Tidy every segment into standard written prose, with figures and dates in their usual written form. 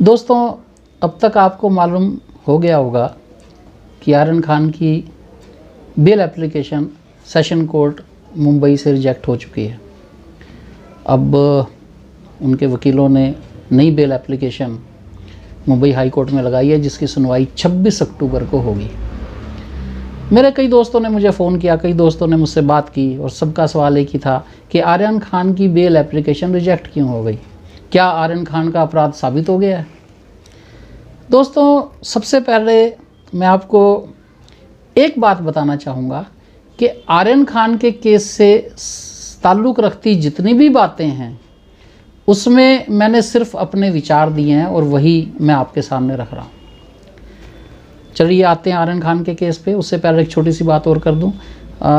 दोस्तों, अब तक आपको मालूम हो गया होगा कि आर्यन खान की bail application session court Mumbai से रिजेक्ट हो चुकी है। अब उनके वकीलों ने नई bail application Mumbai high court में लगाई है, जिसकी सुनवाई 26 अक्टूबर को होगी। मेरे कई दोस्तों ने मुझे फ़ोन किया, कई दोस्तों ने मुझसे बात की और सबका सवाल एक ही था कि आर्यन खान की बेल एप्लीकेशन रिजेक्ट क्यों हो गई? क्या आर्यन खान का अपराध साबित हो गया है? दोस्तों, सबसे पहले मैं आपको एक बात बताना चाहूँगा कि आर्यन खान के केस से ताल्लुक़ रखती जितनी भी बातें हैं उसमें मैंने सिर्फ अपने विचार दिए हैं और वही मैं आपके सामने रख रहा हूँ। चलिए आते हैं आर्यन खान के केस पे। उससे पहले एक छोटी सी बात और कर दूं,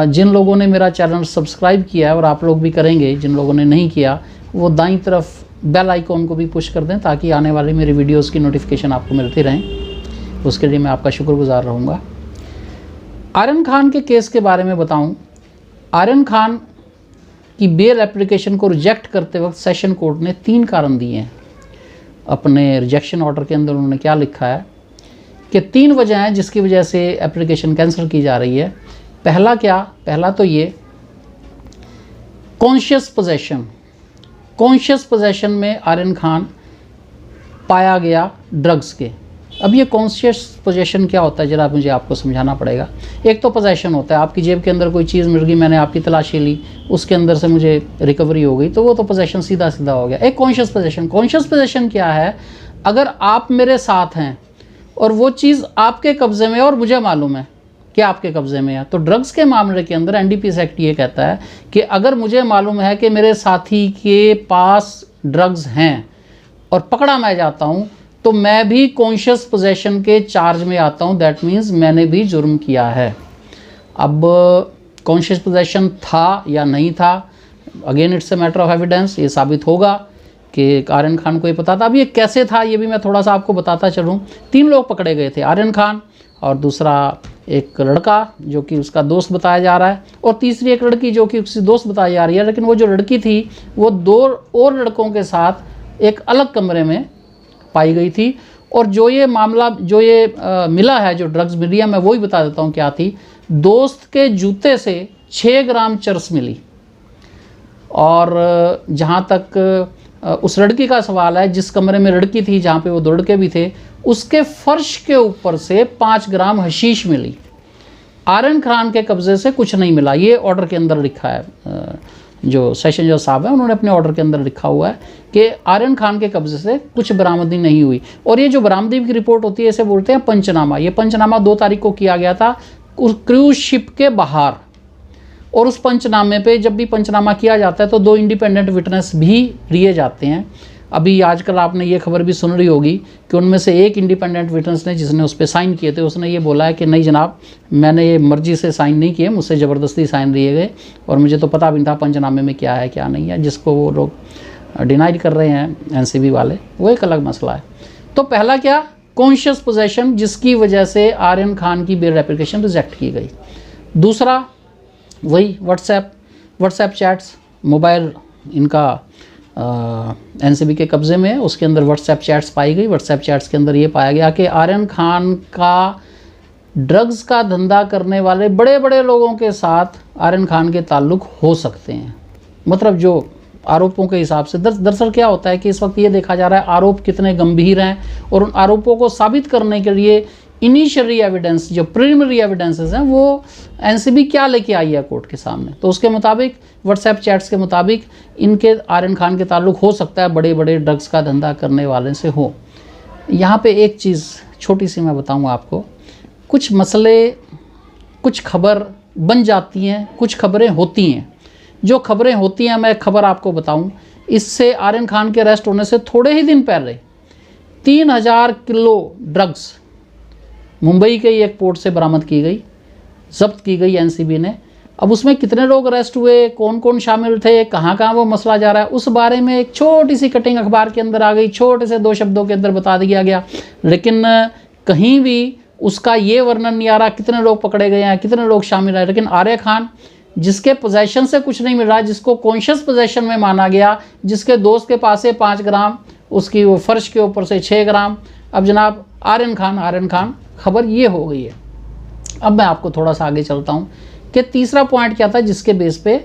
जिन लोगों ने मेरा चैनल सब्सक्राइब किया है और आप लोग भी करेंगे, जिन लोगों ने नहीं किया वो दाईं तरफ बेल आइकॉन को भी पुश कर दें ताकि आने वाली मेरी वीडियोस की नोटिफिकेशन आपको मिलती रहें। उसके लिए मैं आपका शुक्रगुजार रहूँगा। आर्यन खान के केस के बारे में बताऊँ, आर्यन खान की बेल एप्लीकेशन को रिजेक्ट करते वक्त सेशन कोर्ट ने 3 कारण दिए हैं। अपने रिजेक्शन ऑर्डर के अंदर उन्होंने क्या लिखा है कि 3 वजह हैं जिसकी वजह से एप्लीकेशन कैंसिल की जा रही है। पहला तो ये कॉन्शियस पोजेशन में आर्यन खान पाया गया ड्रग्स के। अब ये कॉन्शियस पोजेशन क्या होता है जरा मुझे आपको समझाना पड़ेगा। एक तो पोजेशन होता है, आपकी जेब के अंदर कोई चीज़ मिल गई, मैंने आपकी तलाशी ली, उसके अंदर से मुझे रिकवरी हो गई, तो वो तो पोजेशन सीधा हो गया। एक कॉन्शियस पोजेशन क्या है? अगर आप मेरे साथ हैं और वो चीज़ आपके कब्ज़े में और मुझे मालूम है कि आपके कब्ज़े में है, तो ड्रग्स के मामले के अंदर एनडीपीएस एक्ट ये कहता है कि अगर मुझे मालूम है कि मेरे साथी के पास ड्रग्स हैं और पकड़ा मैं जाता हूँ तो मैं भी कॉन्शियस पोजेशन के चार्ज में आता हूँ। दैट मीन्स मैंने भी जुर्म किया है। अब कॉन्शियस पोजेशन था या नहीं था, again it's a matter of evidence. ये साबित होगा कि आर्यन खान को ये पता था। अब ये कैसे था ये भी मैं थोड़ा सा आपको बताता चलूँ। 3 लोग पकड़े गए थे, आर्यन खान और दूसरा एक लड़का जो कि उसका दोस्त बताया जा रहा है और तीसरी एक लड़की जो कि उसकी दोस्त बताई जा रही है। लेकिन वो जो लड़की थी वो 2 और लड़कों के साथ एक अलग कमरे में पाई गई थी। और जो ये मामला मिला है, जो ड्रग्स मिली है, मैं वही बता देता हूँ क्या थी। दोस्त के जूते से 6 ग्राम चरस मिली और जहाँ तक उस लड़की का सवाल है, जिस कमरे में लड़की थी जहाँ पे वो 2 लड़के भी थे, उसके फर्श के ऊपर से 5 ग्राम हशीश मिली। आर्यन खान के कब्ज़े से कुछ नहीं मिला। ये ऑर्डर के अंदर लिखा है, जो सेशन जज साहब है उन्होंने अपने ऑर्डर के अंदर लिखा हुआ है कि आर्यन खान के कब्ज़े से कुछ बरामदगी नहीं हुई। और ये जो बरामदगी की रिपोर्ट होती है इसे बोलते हैं पंचनामा। ये पंचनामा 2 तारीख को किया गया था उस क्रूज शिप के बाहर। और उस पंचनामे पे जब भी पंचनामा किया जाता है तो 2 इंडिपेंडेंट विटनेस भी लिए जाते हैं। अभी आजकल आपने ये खबर भी सुन रही होगी कि उनमें से एक इंडिपेंडेंट विटनेस ने, जिसने उस पर साइन किए थे, उसने ये बोला है कि नहीं जनाब, मैंने ये मर्जी से साइन नहीं किए, मुझसे ज़बरदस्ती साइन दिए गए और मुझे तो पता भी नहीं था पंचनामे में क्या है क्या नहीं है। जिसको वो लोग डिनाइड कर रहे हैं एनसीबी वाले, वो एक अलग मसला है। तो पहला क्या? कॉन्शियस पोजेशन, जिसकी वजह से आर्यन खान की बेल एप्लीकेशन रिजेक्ट की गई। दूसरा वही व्हाट्सएप चैट्स, मोबाइल इनका एनसीबी के कब्ज़े में, उसके अंदर व्हाट्सएप चैट्स पाई गई। व्हाट्सएप चैट्स के अंदर ये पाया गया कि आर्यन खान का ड्रग्स का धंधा करने वाले बड़े बड़े लोगों के साथ आर्यन खान के ताल्लुक़ हो सकते हैं। मतलब जो आरोपों के हिसाब से दरअसल क्या होता है कि इस वक्त ये देखा जा रहा है आरोप कितने गंभीर हैं और उन आरोपों को साबित करने के लिए इनिशियली एविडेंस, जो प्रिलिमिनरी एविडेंसेस हैं, वो एनसीबी क्या लेके आई है कोर्ट के सामने। तो उसके मुताबिक, व्हाट्सएप चैट्स के मुताबिक, इनके आर्यन खान के ताल्लुक़ हो सकता है बड़े बड़े ड्रग्स का धंधा करने वाले से हो। यहाँ पे एक चीज़ छोटी सी मैं बताऊँ आपको, कुछ मसले, कुछ खबर बन जाती हैं, कुछ खबरें होती हैं। जो खबरें होती हैं, मैं खबर आपको बताऊँ, इससे आर्यन खान के अरेस्ट होने से थोड़े ही दिन पहले 3000 किलो ड्रग्स मुंबई के एक पोर्ट से बरामद की गई, जब्त की गई एनसीबी ने। अब उसमें कितने लोग अरेस्ट हुए, कौन कौन शामिल थे, कहाँ कहाँ वो मसला जा रहा है, उस बारे में एक छोटी सी कटिंग अखबार के अंदर आ गई, छोटे से 2 शब्दों के अंदर बता दिया गया। लेकिन कहीं भी उसका ये वर्णन नहीं आ रहा कितने लोग पकड़े गए हैं, कितने लोग शामिल हैं। लेकिन आर्यन खान, जिसके पोजेशन से कुछ नहीं मिल रहा, जिसको कॉन्शियस पोजेशन में माना गया, जिसके दोस्त के पास से 5 ग्राम उसकी वो फ़र्श के ऊपर से 6 ग्राम। अब जनाब आर्यन खान खबर ये हो गई है। अब मैं आपको थोड़ा सा आगे चलता हूँ कि तीसरा पॉइंट क्या था जिसके बेस पे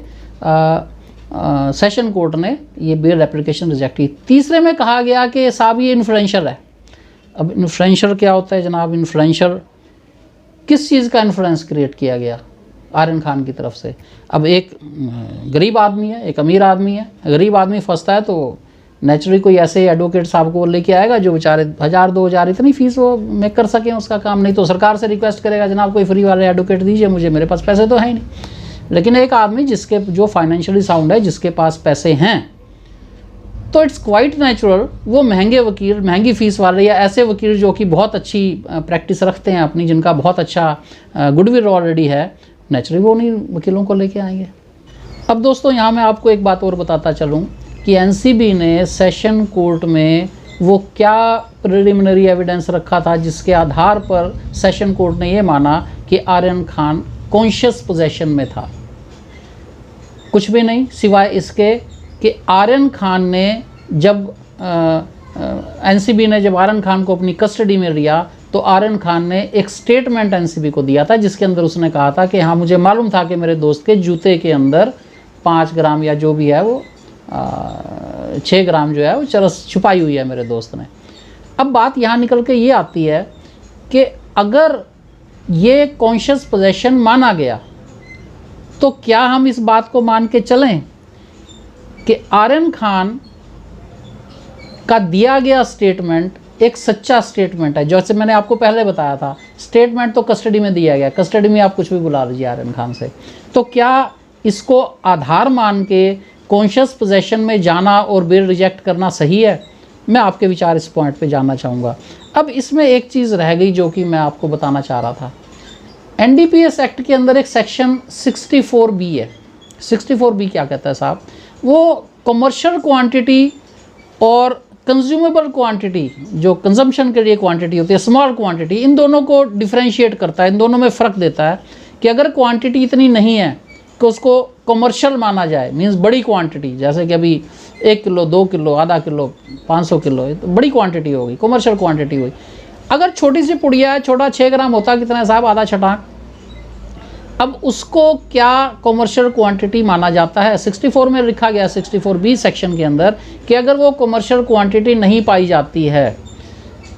सेशन कोर्ट ने ये बेल एप्लीकेशन रिजेक्ट की। तीसरे में कहा गया कि साहब ये इन्फ्लुएंसर है। अब इन्फ्लुएंसर क्या होता है जनाब? इन्फ्लुएंसर किस चीज़ का इन्फ्लुएंस क्रिएट किया गया आर्यन खान की तरफ से? अब एक गरीब आदमी है, एक अमीर आदमी है। गरीब आदमी फंसता है तो नेचुरली कोई ऐसे एडवोकेट साहब को लेके आएगा जो बेचारे 1000-2000 इतनी फीस वो मैं कर सकें उसका काम। नहीं तो सरकार से रिक्वेस्ट करेगा जनाब कोई फ्री वाले एडवोकेट दीजिए मुझे, मेरे पास पैसे तो है ही नहीं। लेकिन एक आदमी जिसके जो फाइनेंशियली साउंड है, जिसके पास पैसे हैं, तो इट्स क्वाइट नेचुरल वो महंगे वकील, महंगी फीस वाले या ऐसे वकील जो कि बहुत अच्छी प्रैक्टिस रखते हैं अपनी, जिनका बहुत अच्छा गुडविल ऑलरेडी है, नेचुरली वो उन्हीं वकीलों को लेके आएंगे। अब दोस्तों यहाँ मैं आपको एक बात और बताता चलूँ कि एनसीबी ने सेशन कोर्ट में वो क्या प्रिलिमिनरी एविडेंस रखा था जिसके आधार पर सेशन कोर्ट ने ये माना कि आर्यन खान कॉन्शियस पोजेशन में था। कुछ भी नहीं सिवाय इसके कि आर्यन खान ने जब एनसीबी ने जब आर्यन खान को अपनी कस्टडी में लिया तो आर्यन खान ने एक स्टेटमेंट एनसीबी को दिया था जिसके अंदर उसने कहा था कि हाँ मुझे मालूम था कि मेरे दोस्त के जूते के अंदर 5 ग्राम या जो भी है वो 6 ग्राम जो है वो चरस छुपाई हुई है मेरे दोस्त ने। अब बात यहाँ निकल के ये आती है कि अगर ये कॉन्शियस पोजेशन माना गया तो क्या हम इस बात को मान के चलें कि आर्यन खान का दिया गया स्टेटमेंट एक सच्चा स्टेटमेंट है? जैसे मैंने आपको पहले बताया था, स्टेटमेंट तो कस्टडी में दिया गया, कस्टडी में आप कुछ भी बुला लीजिए आर्यन खान से, तो क्या इसको आधार मान के कॉन्शियस पोजेशन में जाना और बेल रिजेक्ट करना सही है? मैं आपके विचार इस पॉइंट पे जानना चाहूँगा। अब इसमें एक चीज़ रह गई जो कि मैं आपको बताना चाह रहा था। एनडीपीएस एक्ट के अंदर एक सेक्शन 64B है। 64B क्या कहता है साहब? वो कमर्शियल क्वांटिटी और कंज्यूमेबल क्वांटिटी, जो कंजम्पशन के लिए क्वांटिटी होती है, स्मॉल क्वांटिटी, इन दोनों को डिफरेंशिएट करता है, इन दोनों में फ़र्क देता है कि अगर क्वांटिटी इतनी नहीं है कि उसको कमर्शियल माना जाए, मींस बड़ी क्वांटिटी, जैसे कि अभी 1 किलो, 2 किलो, आधा किलो, 500 किलो, तो बड़ी क्वांटिटी होगी, कमर्शियल क्वांटिटी हुई। अगर छोटी सी पुड़िया है, छोटा 6 ग्राम होता कितना है साहब? आधा छटाक। अब उसको क्या कमर्शियल क्वांटिटी माना जाता है? 64 में लिखा गया 64B सेक्शन के अंदर कि अगर वो कमर्शियल क्वांटिटी नहीं पाई जाती है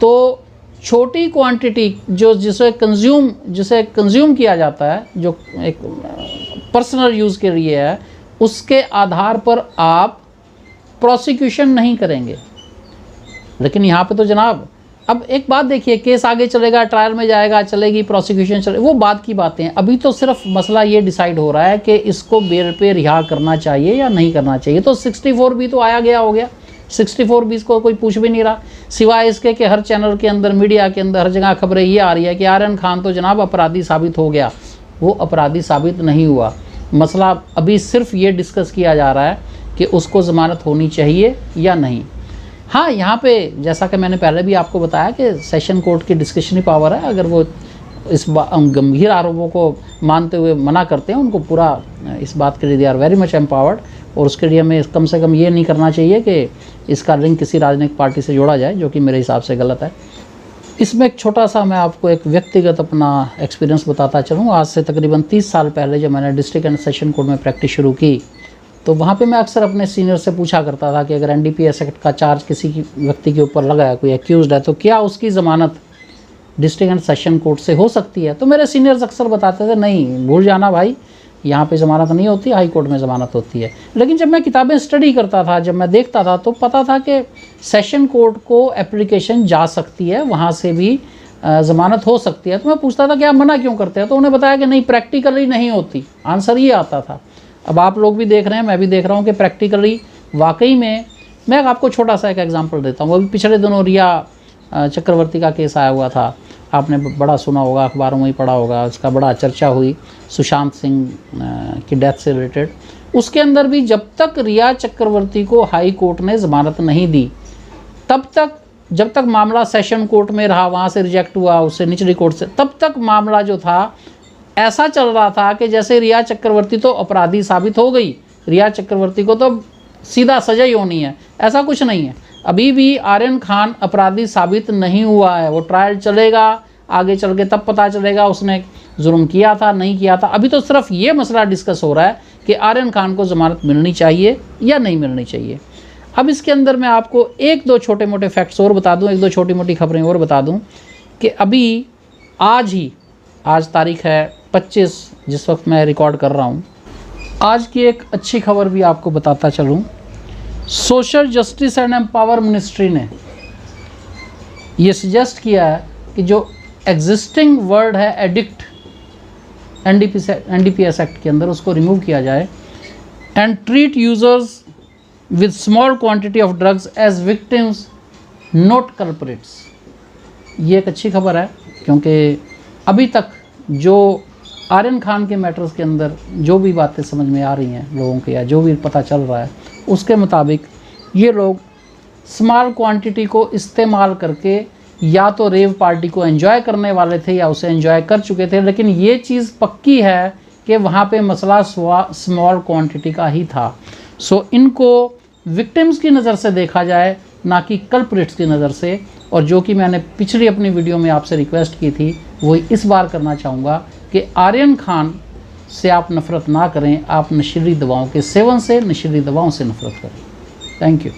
तो छोटी क्वांटिटी जो जिसे कंज्यूम किया जाता है, जो एक पर्सनल यूज़ के लिए है, उसके आधार पर आप प्रोसिक्यूशन नहीं करेंगे। लेकिन यहाँ पे तो जनाब अब एक बात देखिए, केस आगे चलेगा, ट्रायल में जाएगा, चलेगी प्रोसिक्यूशन चले, वो बात की बातें हैं। अभी तो सिर्फ मसला ये डिसाइड हो रहा है कि इसको बेल पे रिहा करना चाहिए या नहीं करना चाहिए। तो 64B तो आया गया हो गया, 64B को कोई पूछ भी नहीं रहा, सिवाय इसके कि हर चैनल के अंदर, मीडिया के अंदर, हर जगह खबरें ये आ रही है कि आर्यन खान तो जनाब अपराधी साबित हो गया। वो अपराधी साबित नहीं हुआ। मसला अभी सिर्फ ये डिस्कस किया जा रहा है कि उसको ज़मानत होनी चाहिए या नहीं। हाँ, यहाँ पे जैसा कि मैंने पहले भी आपको बताया कि सेशन कोर्ट की डिस्क्रिशनरी पावर है। अगर वो इस गंभीर आरोपों को मानते हुए मना करते हैं, उनको पूरा इस बात के लिए they are very much empowered. और उसके लिए हमें कम से कम ये नहीं करना चाहिए कि इसका लिंक किसी राजनीतिक पार्टी से जोड़ा जाए, जो कि मेरे हिसाब से गलत है। इसमें एक छोटा सा मैं आपको एक व्यक्तिगत अपना एक्सपीरियंस बताता चलूँ। आज से तकरीबन 30 साल पहले जब मैंने डिस्ट्रिक्ट एंड सेशन कोर्ट में प्रैक्टिस शुरू की, तो वहाँ पे मैं अक्सर अपने सीनियर से पूछा करता था कि अगर एनडीपीएस एक्ट का चार्ज किसी की व्यक्ति के ऊपर लगा है, कोई एक्यूज्ड है, तो क्या उसकी ज़मानत डिस्ट्रिक्ट एंड सेशन कोर्ट से हो सकती है? तो मेरे सीनियर्स अक्सर बताते थे नहीं, भूल जाना भाई, यहाँ पे ज़मानत नहीं होती, हाई कोर्ट में ज़मानत होती है। लेकिन जब मैं किताबें स्टडी करता था, जब मैं देखता था, तो पता था कि सेशन कोर्ट को एप्लीकेशन जा सकती है, वहाँ से भी ज़मानत हो सकती है। तो मैं पूछता था कि आप मना क्यों करते हैं? तो उन्हें बताया कि नहीं, प्रैक्टिकली नहीं होती। आंसर ये आता था। अब आप लोग भी देख रहे हैं, मैं भी देख रहा हूँ कि प्रैक्टिकली वाकई में। मैं आपको छोटा सा एक एग्जांपल देता हूँ। अभी पिछले दिनों रिया चक्रवर्ती का केस आया हुआ था, आपने बड़ा सुना होगा, अखबारों में ही पढ़ा होगा, उसका बड़ा चर्चा हुई सुशांत सिंह की डेथ से रिलेटेड। उसके अंदर भी जब तक रिया चक्रवर्ती को हाई कोर्ट ने ज़मानत नहीं दी, तब तक, जब तक मामला सेशन कोर्ट में रहा, वहाँ से रिजेक्ट हुआ, उससे निचली कोर्ट से, तब तक मामला जो था ऐसा चल रहा था कि जैसे रिया चक्रवर्ती तो अपराधी साबित हो गई, रिया चक्रवर्ती को तो सीधा सजा ही होनी है। ऐसा कुछ नहीं है। अभी भी आर्यन खान अपराधी साबित नहीं हुआ है, वो ट्रायल चलेगा, आगे चल के तब पता चलेगा उसने जुर्म किया था नहीं किया था। अभी तो सिर्फ ये मसला डिस्कस हो रहा है कि आर्यन खान को ज़मानत मिलनी चाहिए या नहीं मिलनी चाहिए। अब इसके अंदर मैं आपको एक दो छोटे मोटे फैक्ट्स और बता दूं, एक दो छोटी मोटी खबरें और बता दूं कि अभी आज तारीख है 25 जिस वक्त मैं रिकॉर्ड कर रहा हूं, आज की एक अच्छी खबर भी आपको बताता चलूं। Social justice and empower ministry ने ये सजेस्ट किया है कि जो एग्जिस्टिंग वर्ड है एडिक्ट NDPS एक्ट के अंदर, उसको रिमूव किया जाए and treat users with small quantity of drugs as victims not culprits। ये एक अच्छी खबर है क्योंकि अभी तक जो आर्यन खान के मैटर्स के अंदर जो भी बातें समझ में आ रही हैं लोगों के, या जो भी पता चल रहा है उसके मुताबिक ये लोग स्मॉल क्वांटिटी को इस्तेमाल करके या तो रेव पार्टी को एंजॉय करने वाले थे या उसे एंजॉय कर चुके थे। लेकिन ये चीज़ पक्की है कि वहाँ पे मसला स्मॉल क्वांटिटी का ही था। सो इनको विक्टिम्स की नज़र से देखा जाए, ना कि कल्प्रिट्स की नज़र से। और जो कि मैंने पिछली अपनी वीडियो में आपसे रिक्वेस्ट की थी वो इस बार करना चाहूँगा कि आर्यन खान से आप नफ़रत ना करें, आप नशीली दवाओं के सेवन से, नशीली दवाओं से नफ़रत करें। Thank you.